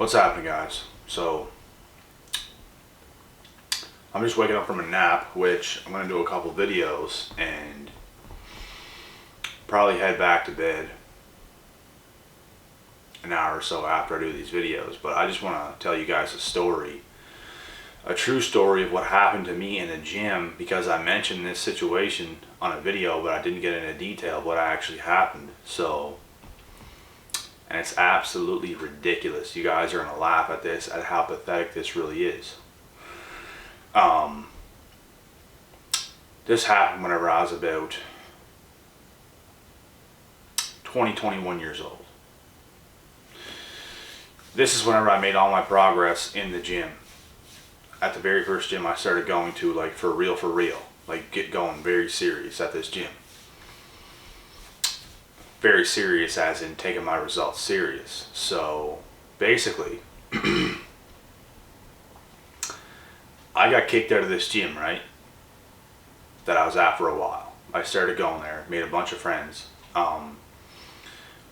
What's happening, guys? So I'm just waking up from a nap, which I'm gonna do a couple videos and probably head back to bed an hour or so after I do these videos. But I just want to tell you guys a story, a true story of what happened to me in the gym, because I mentioned this situation on a video, but I didn't get into detail of what actually happened. And it's absolutely ridiculous. You guys are gonna laugh at this, at how pathetic this really is. This happened whenever I was about 21 years old. This is whenever I made all my progress in the gym. At the very first gym I started going to, like for real, like get going very serious at this gym. Very serious as in taking my results serious. So basically, I got kicked out of this gym, right? That I was at for a while. I started going there, made a bunch of friends.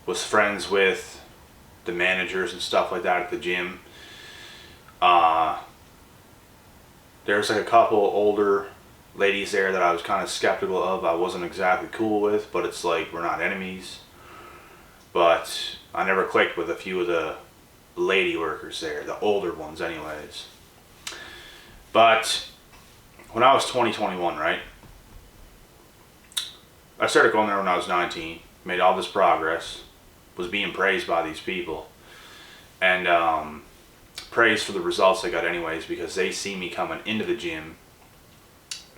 Was friends with the managers and stuff like that at the gym. There's like a couple older ladies there that I was kind of skeptical of. I wasn't exactly cool with, but it's like we're not enemies. But I never clicked with a few of the lady workers there, the older ones anyways. But when I was 21, right? I started going there when I was 19, made all this progress, was being praised by these people, and praised for the results I got anyways, because they see me coming into the gym,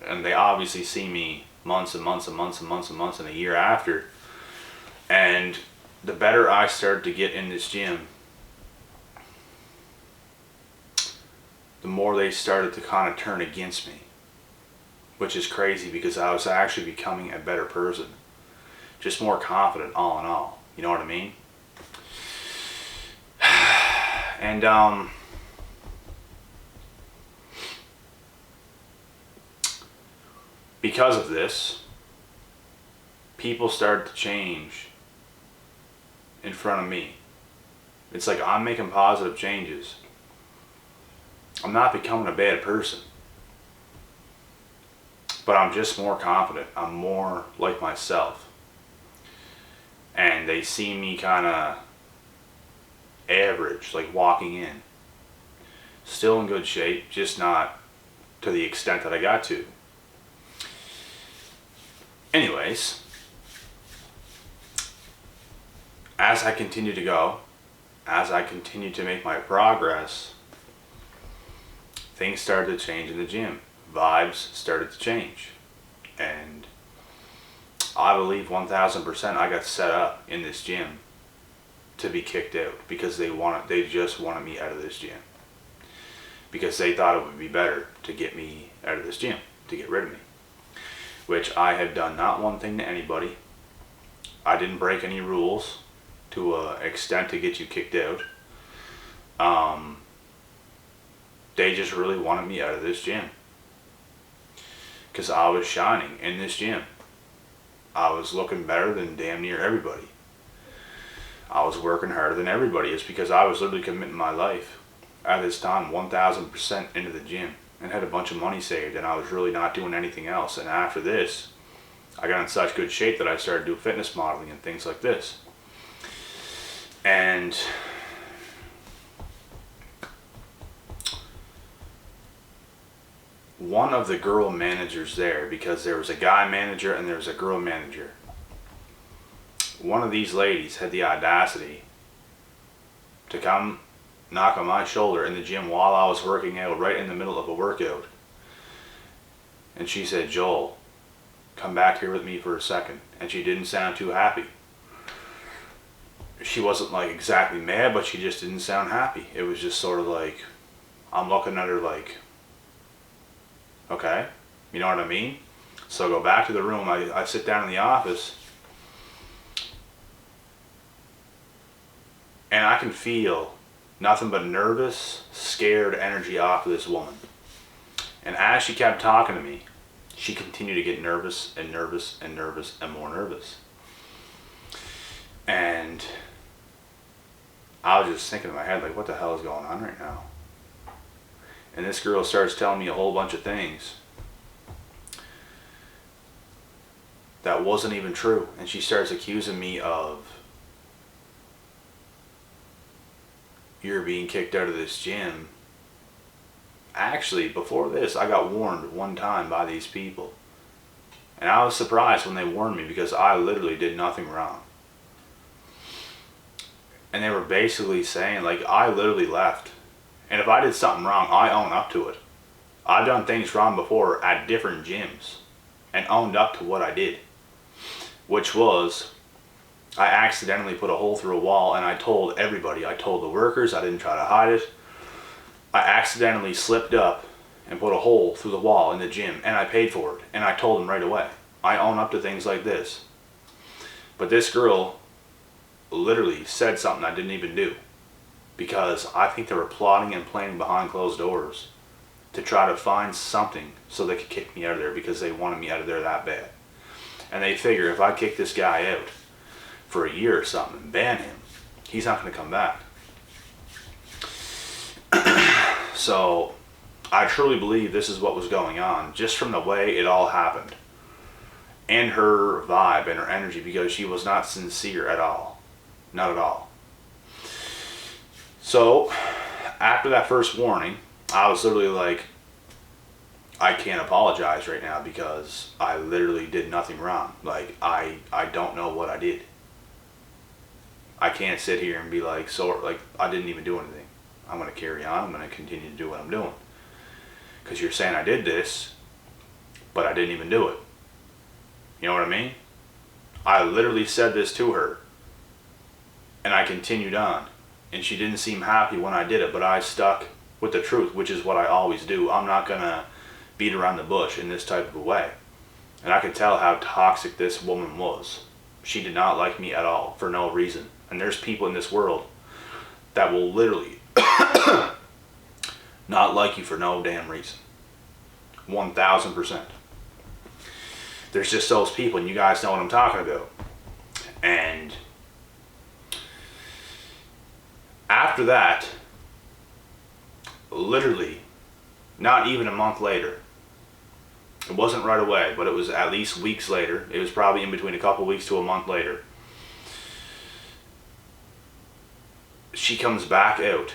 and they obviously see me months and months and months and months and months and a year after. And the better I started to get in this gym, the more they started to kind of turn against me, which is crazy because I was actually becoming a better person, just more confident all in all. You know what I mean? And because of this, people started to change in front of me. It's like I'm making positive changes. I'm not becoming a bad person, but I'm just more confident. I'm more like myself. And they see me kind of average, like walking in. Still in good shape, just not to the extent that I got to. Anyways, as I continue to go, as I continue to make my progress, things started to change in the gym. Vibes started to change. And I believe 1000% I got set up in this gym to be kicked out because they just wanted me out of this gym. Because they thought it would be better to get me out of this gym, to get rid of me. Which I had done not one thing to anybody. I didn't break any rules to an extent to get you kicked out. They just really wanted me out of this gym. Because I was shining in this gym. I was looking better than damn near everybody. I was working harder than everybody. It's because I was literally committing my life at this time 1000% into the gym and had a bunch of money saved, and I was really not doing anything else. And after this, I got in such good shape that I started doing fitness modeling and things like this. And one of the girl managers there, because there was a guy manager and there was a girl manager, one of these ladies had the audacity to come knock on my shoulder in the gym while I was working out, right in the middle of a workout. And she said, "Joel, come back here with me for a second." And she didn't sound too happy. She wasn't like exactly mad, but she just didn't sound happy. It was just sort of like, I'm looking at her like, okay, you know what I mean? So I go back to the room, I sit down in the office, and I can feel nothing but nervous, scared energy off of this woman. And as she kept talking to me, she continued to get nervous and nervous and nervous and more nervous. And I was just thinking in my head, like, what the hell is going on right now? And this girl starts telling me a whole bunch of things that wasn't even true. And she starts accusing me of, you're being kicked out of this gym. Actually, before this, I got warned one time by these people. And I was surprised when they warned me, because I literally did nothing wrong. And they were basically saying, like, I literally left. And if I did something wrong, I own up to it. I've done things wrong before at different gyms and owned up to what I did. Which was, I accidentally put a hole through a wall, and I told everybody. I told the workers, I didn't try to hide it. I accidentally slipped up and put a hole through the wall in the gym, and I paid for it. And I told them right away. I own up to things like this. But this girl literally said something I didn't even do, because I think they were plotting and planning behind closed doors to try to find something so they could kick me out of there, because they wanted me out of there that bad. And they figure if I kick this guy out for a year or something and ban him, he's not going to come back. So I truly believe this is what was going on, just from the way it all happened, and her vibe and her energy, because she was not sincere at all. Not at all. So after that first warning, I was literally like, I can't apologize right now, because I literally did nothing wrong. Like, I don't know what I did. I can't sit here and be like, so, like, I didn't even do anything. I'm going to carry on. I'm going to continue to do what I'm doing. Because you're saying I did this, but I didn't even do it. You know what I mean? I literally said this to her, and I continued on. And she didn't seem happy when I did it, but I stuck with the truth, which is what I always do. I'm not going to beat around the bush in this type of a way. And I could tell how toxic this woman was. She did not like me at all, for no reason. And there's people in this world that will literally not like you for no damn reason. 1000%. There's just those people, and you guys know what I'm talking about. And after that, literally, not even a month later, it wasn't right away, but it was at least weeks later. It was probably in between a couple weeks to a month later. She comes back out.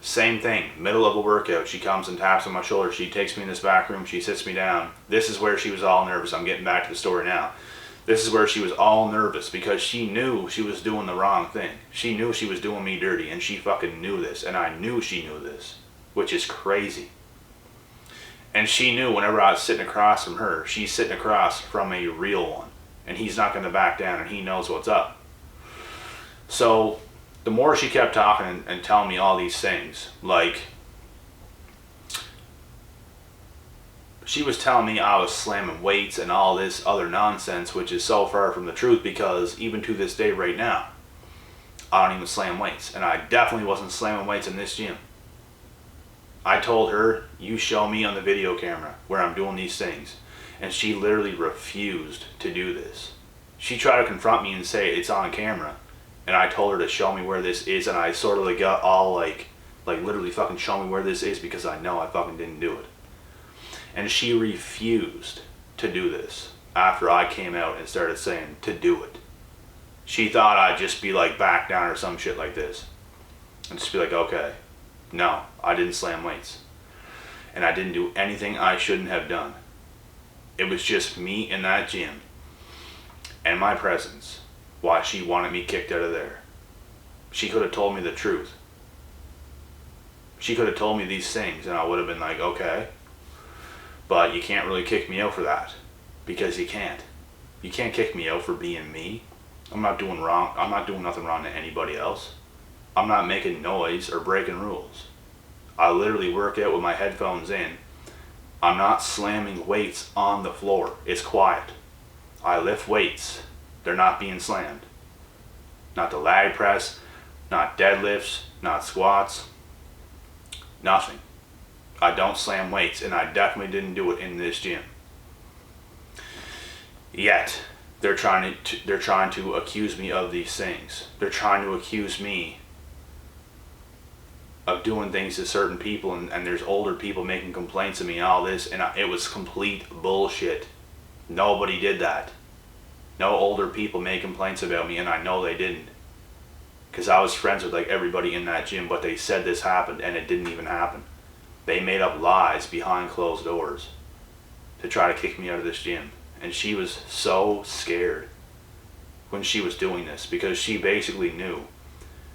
Same thing, middle of a workout. She comes and taps on my shoulder. She takes me in this back room. She sits me down. This is where she was all nervous. I'm getting back to the story now. This is where she was all nervous, because she knew she was doing the wrong thing. She knew she was doing me dirty, and she fucking knew this, and I knew she knew this, which is crazy. And she knew whenever I was sitting across from her, she's sitting across from a real one, and he's not going to back down, and he knows what's up. So the more she kept talking and telling me all these things, like, she was telling me I was slamming weights and all this other nonsense, which is so far from the truth, because even to this day right now, I don't even slam weights. And I definitely wasn't slamming weights in this gym. I told her, you show me on the video camera where I'm doing these things. And she literally refused to do this. She tried to confront me and say it's on camera. And I told her to show me where this is, and I sort of like got all like literally fucking show me where this is, because I know I fucking didn't do it. And she refused to do this after I came out and started saying to do it. She thought I'd just be like back down or some shit like this. And just be like, okay, no, I didn't slam weights. And I didn't do anything I shouldn't have done. It was just me in that gym and my presence why she wanted me kicked out of there. She could have told me the truth. She could have told me these things, and I would have been like, okay. But you can't really kick me out for that, because you can't. You can't kick me out for being me. I'm not doing wrong. I'm not doing nothing wrong to anybody else. I'm not making noise or breaking rules. I literally work out with my headphones in. I'm not slamming weights on the floor. It's quiet. I lift weights. They're not being slammed. Not the lag press, not deadlifts, not squats, nothing. I don't slam weights, and I definitely didn't do it in this gym. Yet, they're trying to accuse me of these things. They're trying to accuse me of doing things to certain people, and there's older people making complaints of me and all this, and it was complete bullshit. Nobody did that. No older people made complaints about me, and I know they didn't. Because I was friends with like everybody in that gym, but they said this happened, and it didn't even happen. They made up lies behind closed doors to try to kick me out of this gym. And she was so scared when she was doing this, because she basically knew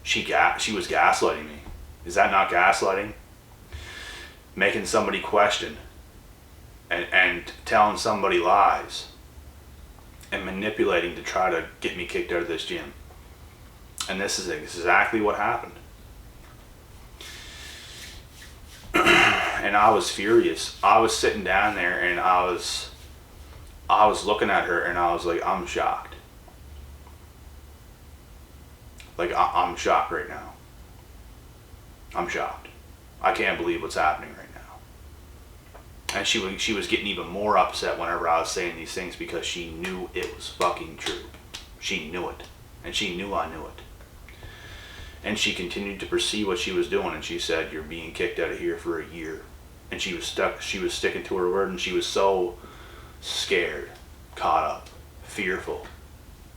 she was gaslighting me. Is that not gaslighting? Making somebody question and telling somebody lies and manipulating to try to get me kicked out of this gym. And this is exactly what happened. And I was furious. I was sitting down there and I was looking at her and I was like, I'm shocked. Like, I'm shocked right now. I'm shocked. I can't believe what's happening right now. And she was getting even more upset whenever I was saying these things, because she knew it was fucking true. She knew it. And she knew I knew it. And she continued to pursue what she was doing, and she said, you're being kicked out of here for a year. And she was sticking to her word, and she was so scared, caught up, fearful,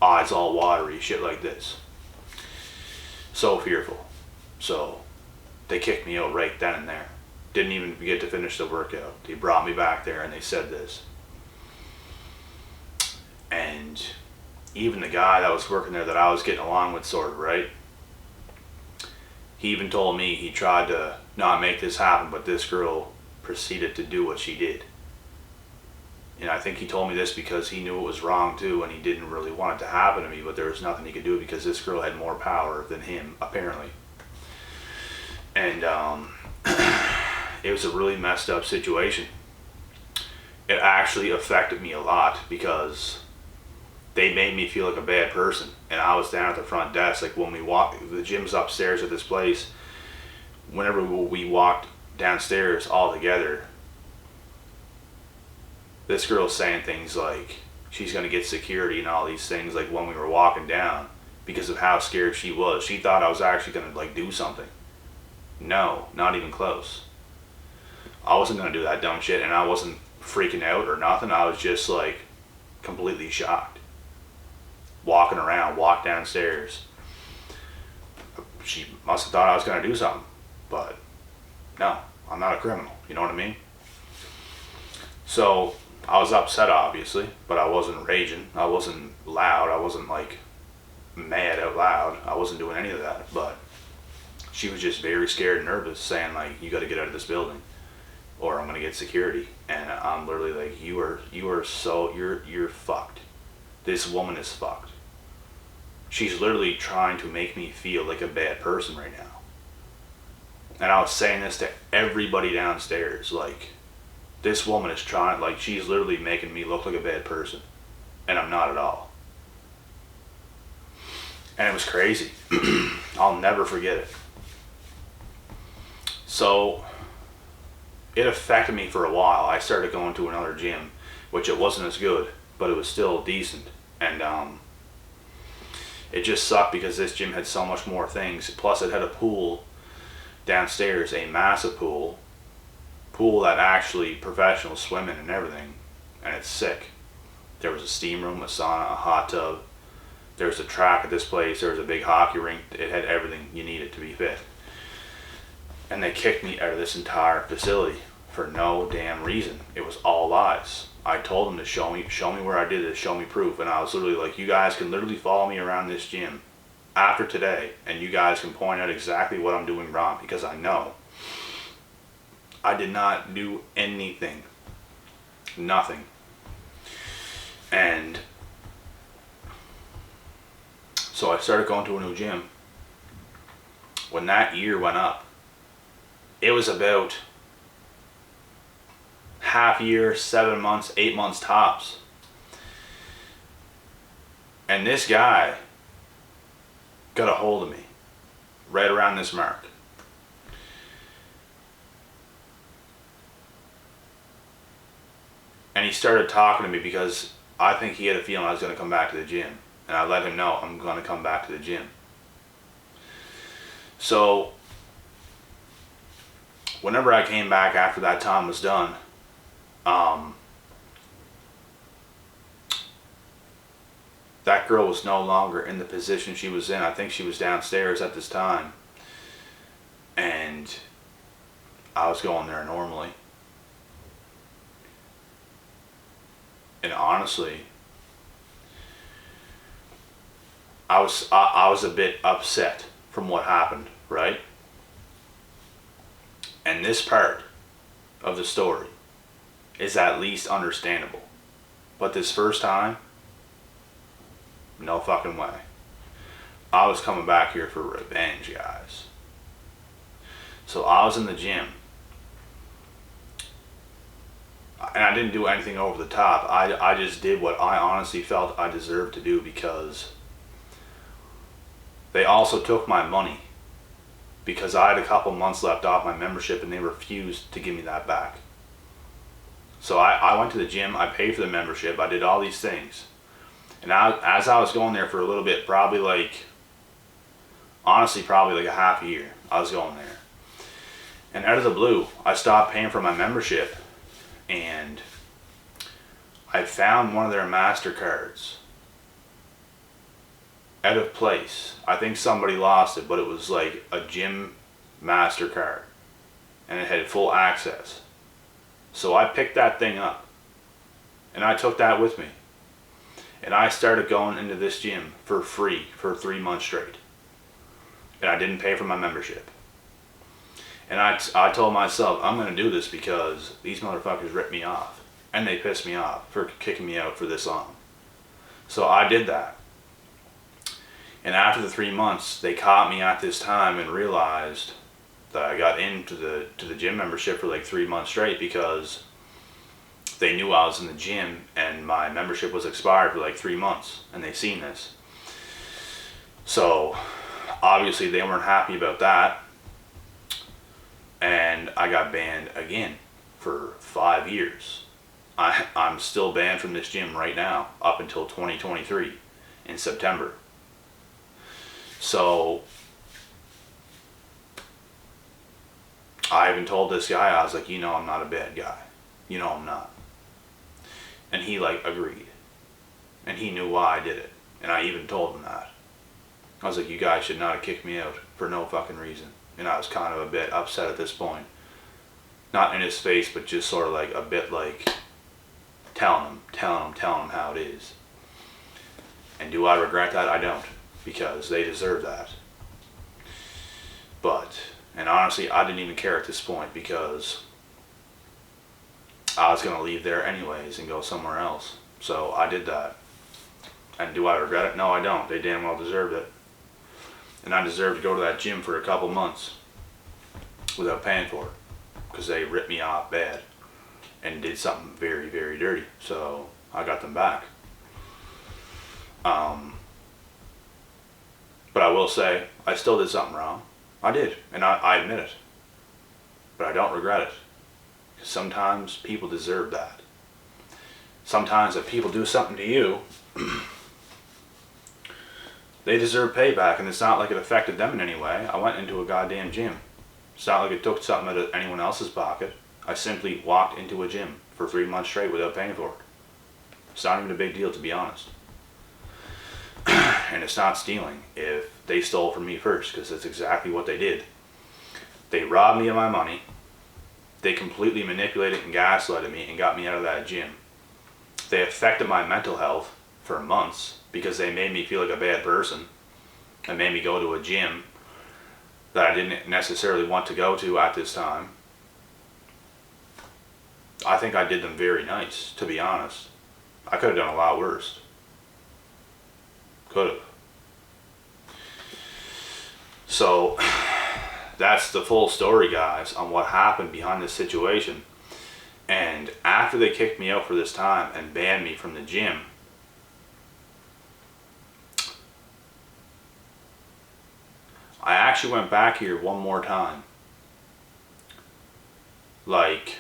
eyes all watery, shit like this. So fearful. So they kicked me out right then and there. Didn't even get to finish the workout. They brought me back there and they said this. And even the guy that was working there that I was getting along with, sort of, right? He even told me he tried to not make this happen, but this girl proceeded to do what she did. And I think he told me this because he knew it was wrong too, and he didn't really want it to happen to me, but there was nothing he could do because this girl had more power than him, apparently. And it was a really messed up situation. It actually affected me a lot because they made me feel like a bad person. And I was down at the front desk, like when we walk, the gym's upstairs at this place. Whenever we walked downstairs all together, this girl's saying things like she's going to get security and all these things, like when we were walking down, because of how scared she was. She thought I was actually going to like do something. No, not even close. I wasn't going to do that dumb shit, and I wasn't freaking out or nothing. I was just like completely shocked. Walking around, walked downstairs. She must have thought I was going to do something, but no, I'm not a criminal. You know what I mean? So I was upset, obviously, but I wasn't raging. I wasn't loud. I wasn't like mad out loud. I wasn't doing any of that, but she was just very scared and nervous, saying like, you got to get out of this building or I'm going to get security. And I'm literally like, you're fucked. This woman is fucked. She's literally trying to make me feel like a bad person right now. And I was saying this to everybody downstairs, like, this woman is trying, like, she's literally making me look like a bad person. And I'm not at all. And it was crazy. I'll never forget it. So it affected me for a while. I started going to another gym, which it wasn't as good, but it was still decent. And it just sucked because this gym had so much more things. Plus it had a pool downstairs, a massive pool that actually professionals swim in and everything, and it's sick. There was a steam room, a sauna, a hot tub. There was a track at this place. There was a big hockey rink. It had everything you needed to be fit. And they kicked me out of this entire facility for no damn reason. It was all lies. I told them to show me where I did this, show me proof. And I was literally like, you guys can literally follow me around this gym after today, and you guys can point out exactly what I'm doing wrong, because I know I did not do anything. Nothing. And so I started going to a new gym. When that year went up, it was about half year, 7 months, 8 months tops. And this guy got a hold of me right around this mark. And he started talking to me because I think he had a feeling I was going to come back to the gym. And I let him know I'm going to come back to the gym. So whenever I came back after that time was done, that girl was no longer in the position she was in. I think she was downstairs at this time. And I was going there normally. And honestly, I was a bit upset from what happened, right? And this part of the story is at least understandable. But this first time, no fucking way. I was coming back here for revenge, guys. So I was in the gym. And I didn't do anything over the top. I just did what I honestly felt I deserved to do, because they also took my money. Because I had a couple months left off my membership and they refused to give me that back. So I went to the gym, I paid for the membership, I did all these things. And as I was going there for a little bit, probably like a half a year, I was going there. And out of the blue, I stopped paying for my membership, and I found one of their MasterCards out of place. I think somebody lost it, but it was like a gym MasterCard, and it had full access. So I picked that thing up, and I took that with me. And I started going into this gym for free for 3 months straight. And I didn't pay for my membership. And I told myself, I'm going to do this because these motherfuckers ripped me off. And they pissed me off for kicking me out for this long. So I did that. And after the 3 months, they caught me at this time and realized that I got into the gym membership for like 3 months straight, because they knew I was in the gym and my membership was expired for like 3 months, and they seen this. So obviously they weren't happy about that, and I got banned again for 5 years. I'm still banned from this gym right now up until 2023 in September. So I even told this guy, I was like, you know I'm not a bad guy. You know I'm not. And he like agreed. And he knew why I did it. And I even told him that. I was like, you guys should not have kicked me out for no fucking reason. And I was kind of a bit upset at this point. Not in his face, but just sort of like a bit like telling him how it is. And do I regret that? I don't. Because they deserve that. But, and honestly, I didn't even care at this point, because I was going to leave there anyways and go somewhere else. So I did that. And do I regret it? No, I don't. They damn well deserved it. And I deserved to go to that gym for a couple months without paying for it, because they ripped me off bad and did something very, very dirty. So I got them back. But I will say, I still did something wrong. I did, and I admit it. But I don't regret it. Because sometimes people deserve that. Sometimes if people do something to you, they deserve payback, and it's not like it affected them in any way. I went into a goddamn gym. It's not like it took something out of anyone else's pocket. I simply walked into a gym for 3 months straight without paying for it. It's not even a big deal, to be honest. And it's not stealing if they stole from me first, because that's exactly what they did. They robbed me of my money. They completely manipulated and gaslighted me and got me out of that gym. They affected my mental health for months, because they made me feel like a bad person and made me go to a gym that I didn't necessarily want to go to at this time. I think I did them very nice, to be honest. I could have done a lot worse. Could have. So that's the full story, guys, on what happened behind this situation. And after they kicked me out for this time and banned me from the gym, I actually went back here one more time. Like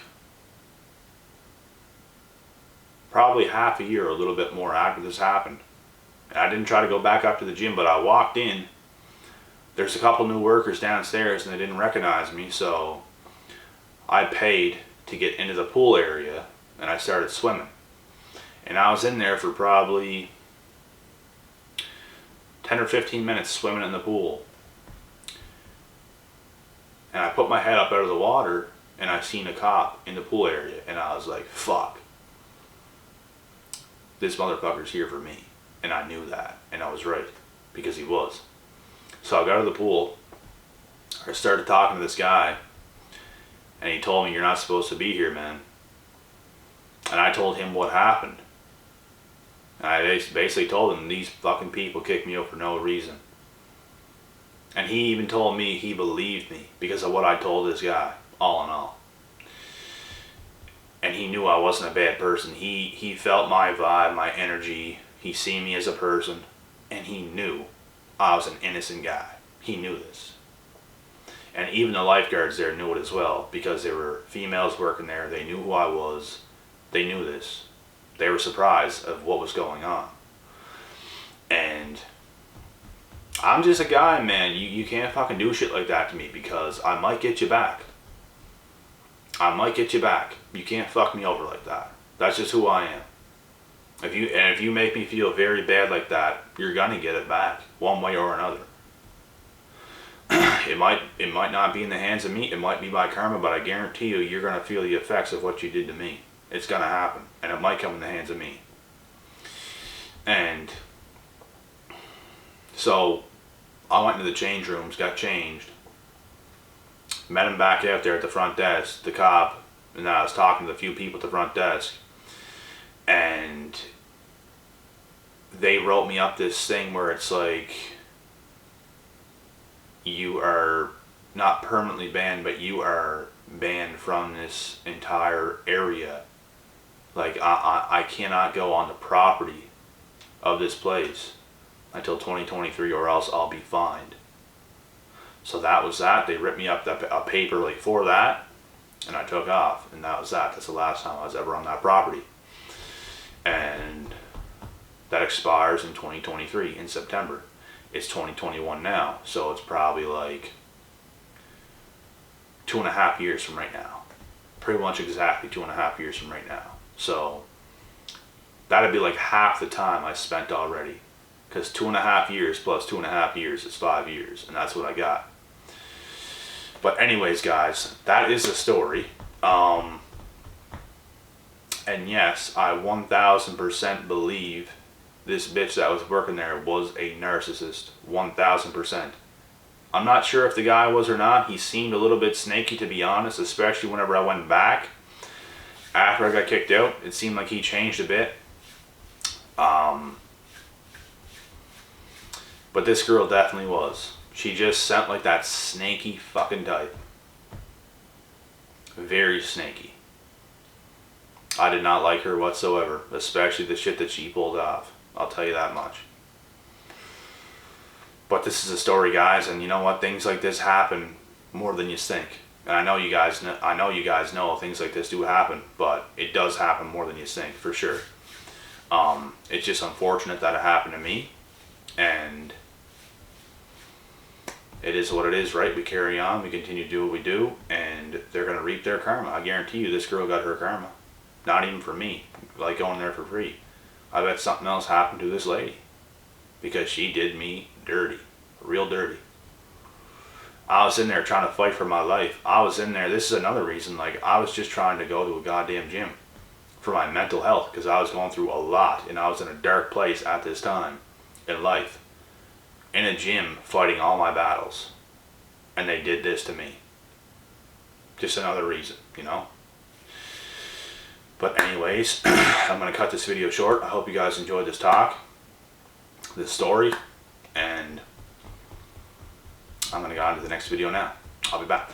probably half a year or a little bit more after this happened. And I didn't try to go back up to the gym, but I walked in. There's a couple new workers downstairs and they didn't recognize me, so I paid to get into the pool area, and I started swimming. And I was in there for probably 10 or 15 minutes swimming in the pool. And I put my head up out of the water, and I seen a cop in the pool area, and I was like, fuck. This motherfucker's here for me. And I knew that, and I was right, because he was. So I got out of the pool, I started talking to this guy, and he told me, you're not supposed to be here, man. And I told him what happened. And I basically told him, these fucking people kicked me out for no reason. And he even told me he believed me because of what I told this guy, all in all. And he knew I wasn't a bad person. He felt my vibe, my energy. He seen me as a person. And he knew I was an innocent guy. He knew this. And even the lifeguards there knew it as well, because there were females working there. They knew who I was. They knew this. They were surprised of what was going on. And I'm just a guy, man. You can't fucking do shit like that to me, because I might get you back. I might get you back. You can't fuck me over like that. That's just who I am. If you make me feel very bad like that, you're gonna get it back, one way or another. It might not be in the hands of me. It might be by karma, but I guarantee you, you're gonna feel the effects of what you did to me. It's gonna happen, and it might come in the hands of me. And so I went into the change rooms, got changed, met him back out there at the front desk, the cop, and then I was talking to a few people at the front desk, and they wrote me up this thing where it's like, you are not permanently banned, but you are banned from this entire area. Like, I cannot go on the property of this place until 2023, or else I'll be fined. So that was that. They ripped me up a paper like for that, and I took off, and that was that. That's the last time I was ever on that property. And that expires in 2023 in September. It's 2021 now, so it's probably like 2.5 years from right now. Pretty much exactly 2.5 years from right now. So that'd be like half the time I spent already, because 2.5 years plus 2.5 years is 5 years, and that's what I got. But anyways, guys, that is the story. And yes, I 1000% believe this bitch that was working there was a narcissist. 1000%. I'm not sure if the guy was or not. He seemed a little bit snaky, to be honest, especially whenever I went back after I got kicked out. It seemed like he changed a bit. But this girl definitely was. She just sent like that snaky fucking type. Very snaky. I did not like her whatsoever, especially the shit that she pulled off. I'll tell you that much. But this is a story, guys, and you know what? Things like this happen more than you think. And I know you guys know things like this do happen, but it does happen more than you think, for sure. It's just unfortunate that it happened to me, and it is what it is, right? We carry on, we continue to do what we do, and they're going to reap their karma. I guarantee you this girl got her karma. Not even for me, like going there for free. I bet something else happened to this lady, because she did me dirty, real dirty. I was in there trying to fight for my life. I was in there, this is another reason, like I was just trying to go to a goddamn gym for my mental health, because I was going through a lot, and I was in a dark place at this time in life, in a gym fighting all my battles, and they did this to me. Just another reason, you know. But anyways, I'm going to cut this video short. I hope you guys enjoyed this talk, this story, and I'm going to go on to the next video now. I'll be back.